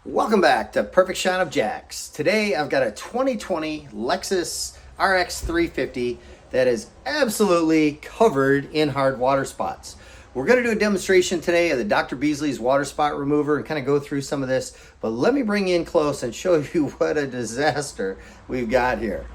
Welcome back to Perfect Shot of Jacks. Today I've got a 2020 Lexus RX350 that is absolutely covered in hard water spots. We're going to do a demonstration today of the Dr. Beasley's water spot remover and kind of go through some of this, but let me bring you in close and show you what a disaster we've got here.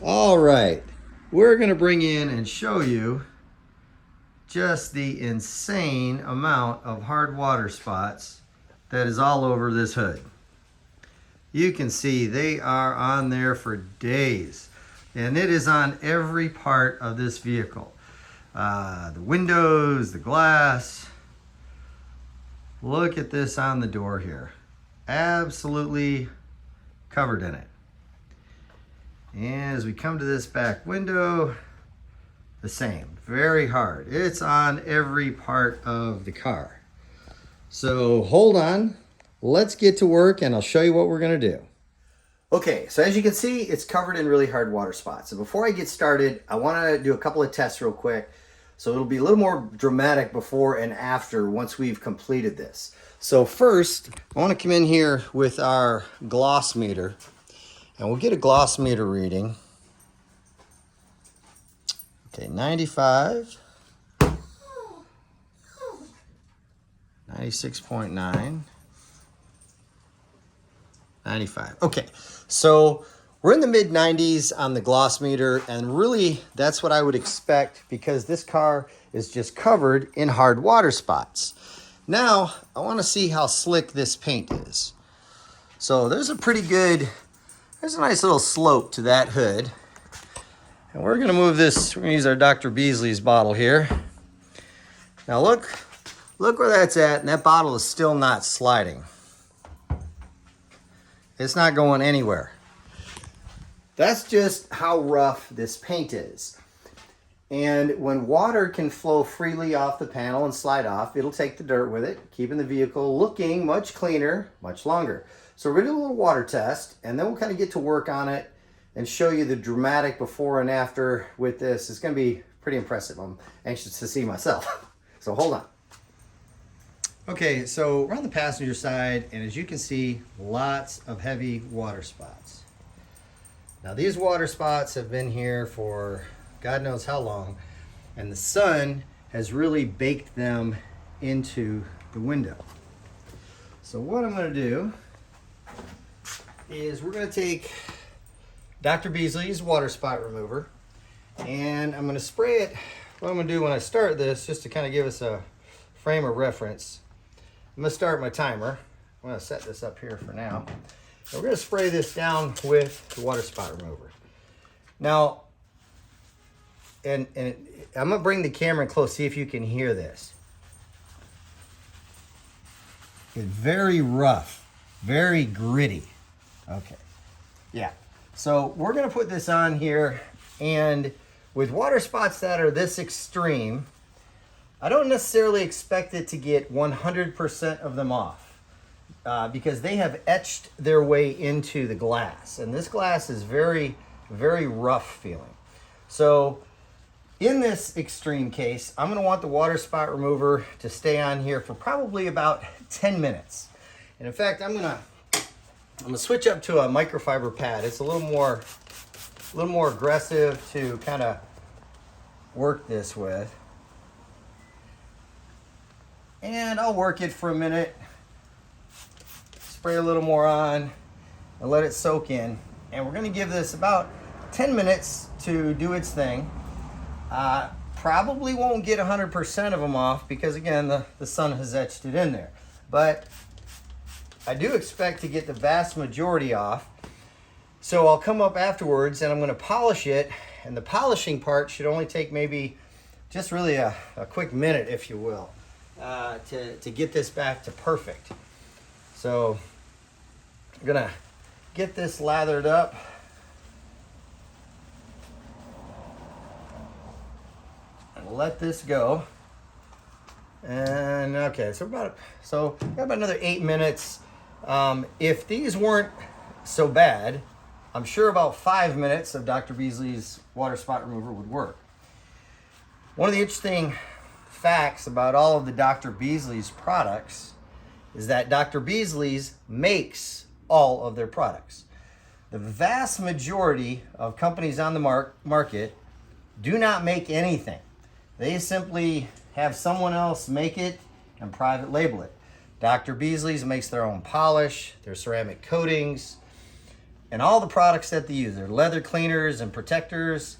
All right, we're going to bring in and show you just the insane amount of hard water spots that is all over this hood. You can see they are on there for days, and it is on every part of this vehicle. The windows, the glass. Look at this on the door here. Absolutely covered in it. And as we come to this back window, the same, very hard. It's on every part of the car. So hold on, let's get to work and I'll show you what we're gonna do. Okay, so as you can see, it's covered in really hard water spots. So before I get started, I wanna do a couple of tests real quick. So it'll be a little more dramatic before and after once we've completed this. So first, I wanna come in here with our gloss meter and we'll get a gloss meter reading. Okay, 95. 96.9, 95. Okay, so we're in the mid 90s on the gloss meter, and really that's what I would expect because this car is just covered in hard water spots. Now, I want to see how slick this paint is. So there's a nice little slope to that hood. And we're gonna move this, we're gonna use our Dr. Beasley's bottle here. Now look where that's at, and that bottle is still not sliding. It's not going anywhere. That's just how rough this paint is. And when water can flow freely off the panel and slide off, it'll take the dirt with it, keeping the vehicle looking much cleaner, much longer. So we're gonna do a little water test, and then we'll kind of get to work on it and show you the dramatic before and after with this. It's gonna be pretty impressive. I'm anxious to see myself. So hold on. Okay, so we're on the passenger side, and as you can see, lots of heavy water spots. Now these water spots have been here for God knows how long, and the sun has really baked them into the window. So what I'm gonna do is we're gonna take Dr. Beasley's water spot remover, and I'm gonna spray it. What I'm gonna do when I start this, just to kind of give us a frame of reference, I'm gonna start my timer. I'm gonna set this up here for now. And we're gonna spray this down with the water spot remover. Now, and I'm gonna bring the camera in close, see if you can hear this. It's very rough, very gritty. Okay, yeah. So we're gonna put this on here, and with water spots that are this extreme, I don't necessarily expect it to get 100% of them off because they have etched their way into the glass. And this glass is very, very rough feeling. So in this extreme case, I'm gonna want the water spot remover to stay on here for probably about 10 minutes. And in fact, I'm gonna switch up to a microfiber pad. It's a little more aggressive to kind of work this with. And I'll work it for a minute, spray a little more on, and let it soak in. And we're gonna give this about 10 minutes to do its thing. Probably won't get 100% of them off because again, the sun has etched it in there. But I do expect to get the vast majority off. So I'll come up afterwards and I'm gonna polish it. And the polishing part should only take maybe just really a quick minute, if you will. To get this back to perfect. So I'm gonna get this lathered up. And let this go. And okay, so got about another 8 minutes. If these weren't so bad, I'm sure about 5 minutes of Dr. Beasley's water spot remover would work. One of the interesting facts about all of the Dr. Beasley's products is that Dr. Beasley's makes all of their products. The vast majority of companies on the market do not make anything. They simply have someone else make it and private label it. Dr. Beasley's makes their own polish, their ceramic coatings, and all the products that they use. Their leather cleaners and protectors.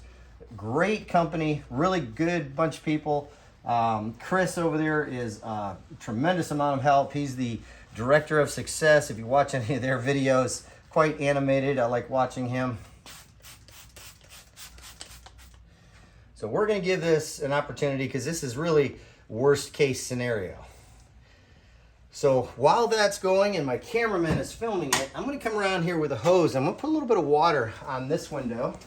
Great company, really good bunch of people. Chris over there is a tremendous amount of help. He's the director of success. If you watch any of their videos, quite animated. I like watching him. So we're going to give this an opportunity because this is really worst case scenario. So while that's going and my cameraman is filming it, I'm going to come around here with a hose. I'm going to put a little bit of water on this window.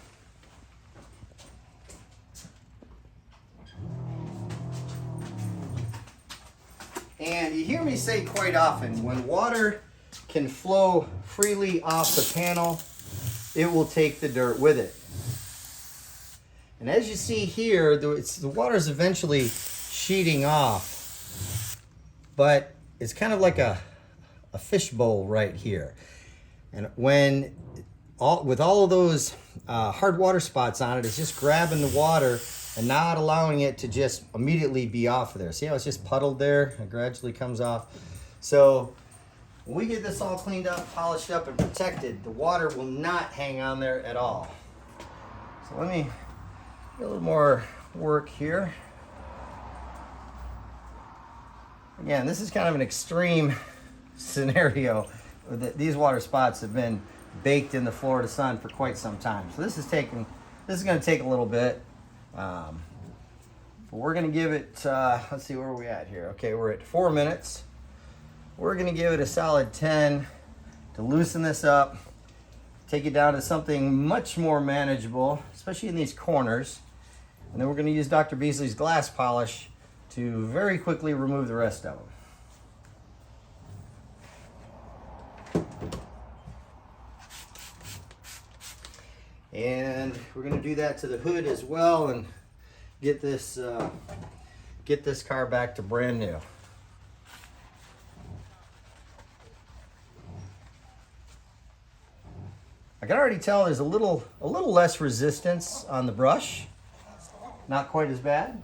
And you hear me say quite often, when water can flow freely off the panel, it will take the dirt with it. And as you see here, the water is eventually sheeting off, but it's kind of like a fishbowl right here. And when with all of those hard water spots on it, it's just grabbing the water and not allowing it to just immediately be off of there. See how it's just puddled there? It gradually comes off. So when we get this all cleaned up, polished up, and protected, the water will not hang on there at all. So let me get a little more work here. Again, this is kind of an extreme scenario. These water spots have been baked in the Florida sun for quite some time. So this is going to take a little bit. But we're going to give it, let's see, where are we at here? Okay, we're at 4 minutes. We're going to give it a solid 10 to loosen this up, take it down to something much more manageable, especially in these corners. And then we're going to use Dr. Beasley's glass polish to very quickly remove the rest of them. And we're going to do that to the hood as well and get this car back to brand new. I can already tell there's a little less resistance on the brush. Not quite as bad.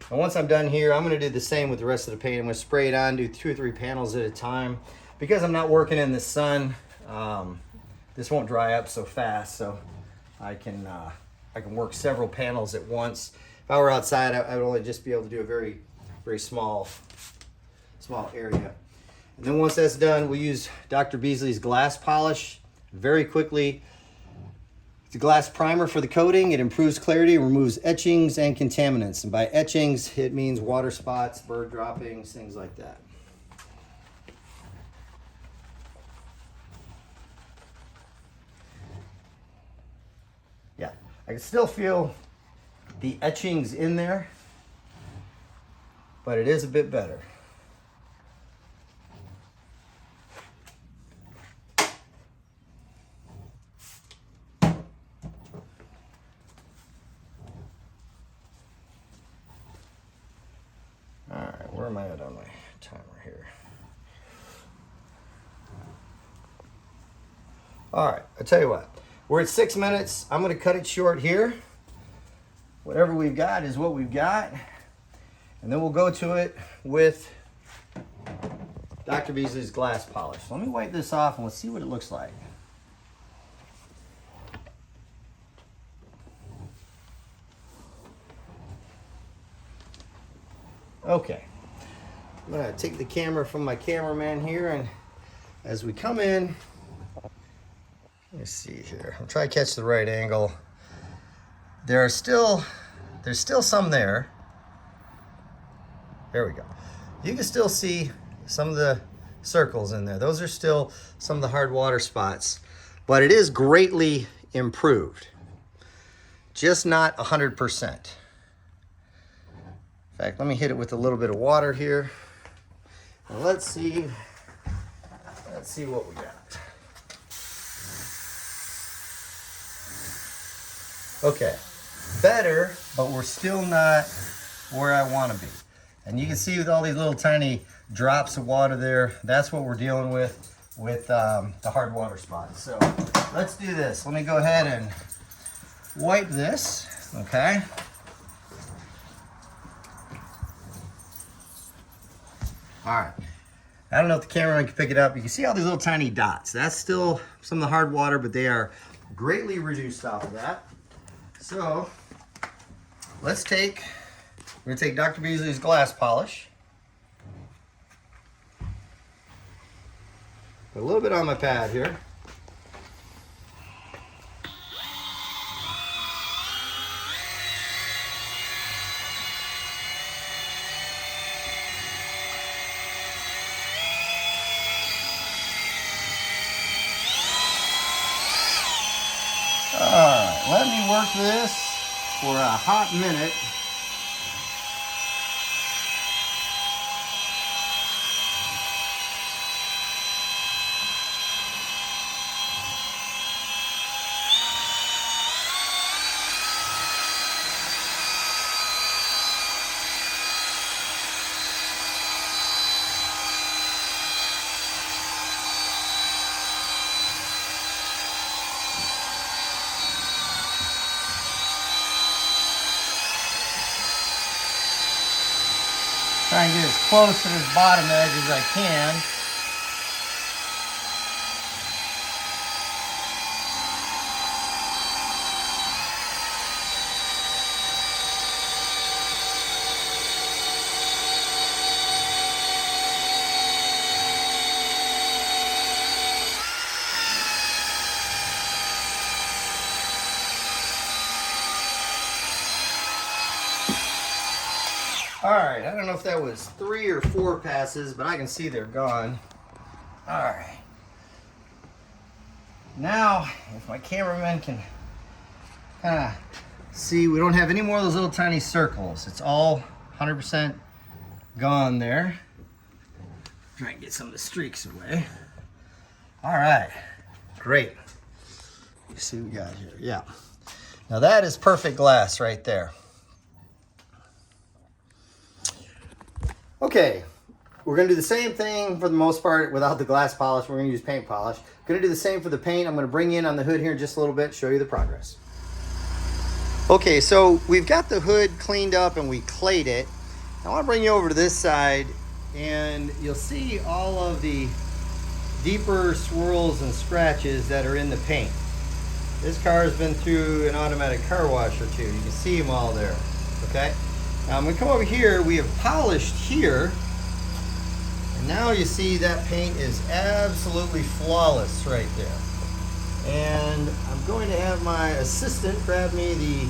And once I'm done here, I'm going to do the same with the rest of the paint. I'm going to spray it on, do 2 or 3 panels at a time. Because I'm not working in the sun, this won't dry up so fast, so I can work several panels at once. If I were outside, I would only just be able to do a very, very small area. And then once that's done, we'll use Dr. Beasley's glass polish very quickly. It's a glass primer for the coating. It improves clarity, removes etchings and contaminants. And by etchings, it means water spots, bird droppings, things like that. Yeah, I can still feel the etchings in there, but it is a bit better. Alright, where am I at on my timer here? Alright, I'll tell you what. We're at 6 minutes. I'm going to cut it short here. Whatever we've got is what we've got. And then we'll go to it with Dr. Beasley's glass polish. Let me wipe this off and let's see what it looks like. Okay. I'm going to take the camera from my cameraman here, and as we come in, let me see here. I'm trying to catch the right angle. There's still some there. There we go. You can still see some of the circles in there. Those are still some of the hard water spots, but it is greatly improved. Just not 100%. In fact, let me hit it with a little bit of water here. And let's see what we got. Okay, better, but we're still not where I want to be. And you can see with all these little tiny drops of water there, that's what we're dealing with the hard water spot. So let's do this. Let me go ahead and wipe this, okay? All right. I don't know if the cameraman can pick it up. You can see all these little tiny dots. That's still some of the hard water, but they are greatly reduced off of that. So we're gonna take Dr. Beasley's glass polish. Put a little bit on my pad here. Alright, let me work this for a hot minute. Try and get as close to this bottom edge as I can. All right, I don't know if that was 3 or 4 passes, but I can see they're gone. All right. Now, if my cameraman can kind of see, we don't have any more of those little tiny circles. It's all 100% gone there. Try and get some of the streaks away. All right, great. Let's see what we got here. Yeah. Now that is perfect glass right there. Okay, we're gonna do the same thing for the most part without the glass polish. We're gonna use paint polish. Gonna do the same for the paint. I'm gonna bring you in on the hood here in just a little bit, show you the progress. Okay, so we've got the hood cleaned up and we clayed it. I wanna bring you over to this side and you'll see all of the deeper swirls and scratches that are in the paint. This car has been through an automatic car wash or two. You can see them all there, okay? Now I'm gonna come over here, we have polished here, and now you see that paint is absolutely flawless right there. And I'm going to have my assistant grab me the,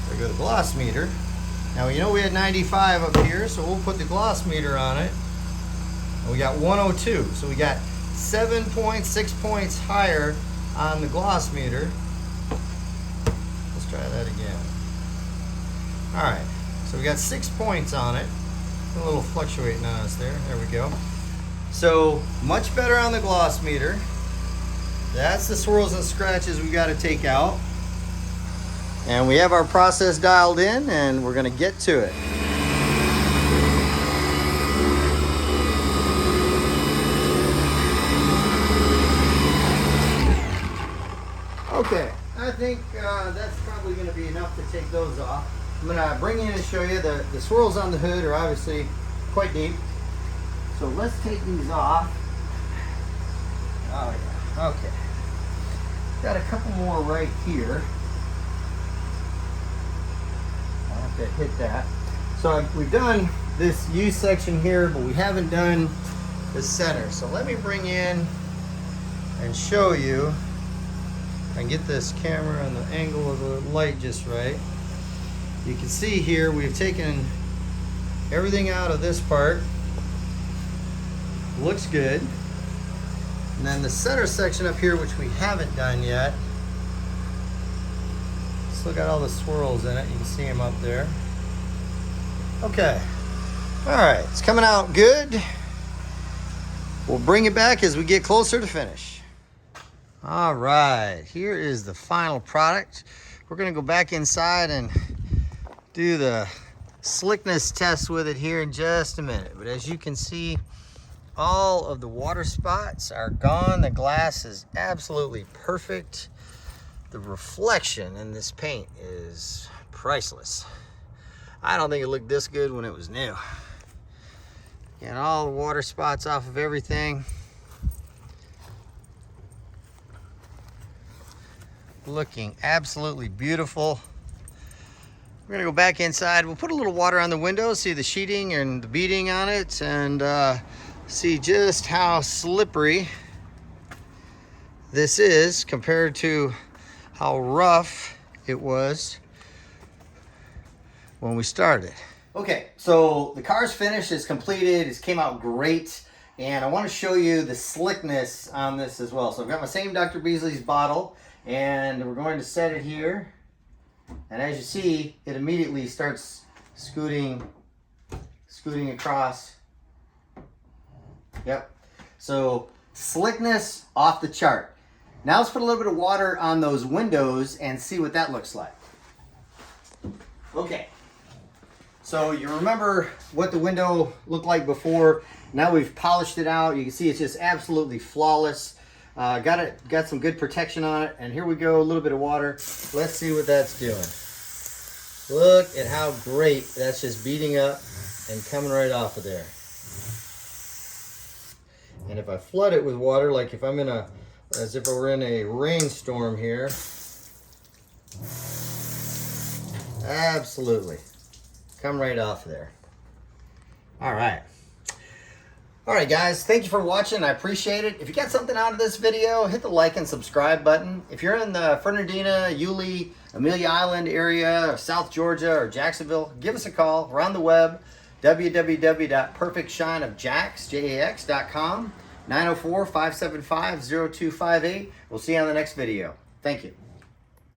there we go, the gloss meter. Now you know we had 95 up here, so we'll put the gloss meter on it. And we got 102, so we got 7.6 points higher on the gloss meter. Try that again. All right, so we got 6 points on it. A little fluctuating on us there. There we go. So much better on the gloss meter. That's the swirls and scratches we got to take out. And we have our process dialed in, and we're going to get to it. Okay. I think that's probably going to be enough to take those off. I'm going to bring in and show you the swirls on the hood are obviously quite deep. So let's take these off. Oh yeah, okay. Got a couple more right here. I'll have to hit that. So we've done this U section here, but we haven't done the center. So let me bring in and show you. And get this camera and the angle of the light just right. You can see here we've taken everything out of this part. Looks good. And then the center section up here, which we haven't done yet, still got all the swirls in it. You can see them up there. Okay. All right, it's coming out good. We'll bring it back as we get closer to finish. All right, here is the final product. We're gonna go back inside and do the slickness test with it here in just a minute. But as you can see, all of the water spots are gone. The glass is absolutely perfect. The reflection in this paint is priceless. I don't think it looked this good when it was new. Get all the water spots off of everything. Looking absolutely beautiful. We're gonna go back inside. We'll put a little water on the windows, see the sheeting and the beading on it, and see just how slippery this is compared to how rough it was when we started. Okay, so the car's finished, it's completed, it came out great, and I want to show you the slickness on this as well. So I've got my same Dr. Beasley's bottle, and we're going to set it here, and as you see, it immediately starts scooting across. Yep, so slickness off the chart. Now let's put a little bit of water on those windows and see what that looks like. Okay. So you remember what the window looked like before. Now we've polished it out. You can see it's just absolutely flawless. Got some good protection on it. And here we go, a little bit of water. Let's see what that's doing. Look at how great that's just beating up and coming right off of there. And if I flood it with water, like if I'm as if I were in a rainstorm here, absolutely. Come right off there. All right, guys, thank you for watching. I appreciate it. If you got something out of this video, hit the like and subscribe button. If you're in the Fernandina, Yulee, Amelia Island area, or South Georgia, or Jacksonville, give us a call. We're on the web, www.perfectshineofjax.com, 904-575-0258. We'll see you on the next video. Thank you.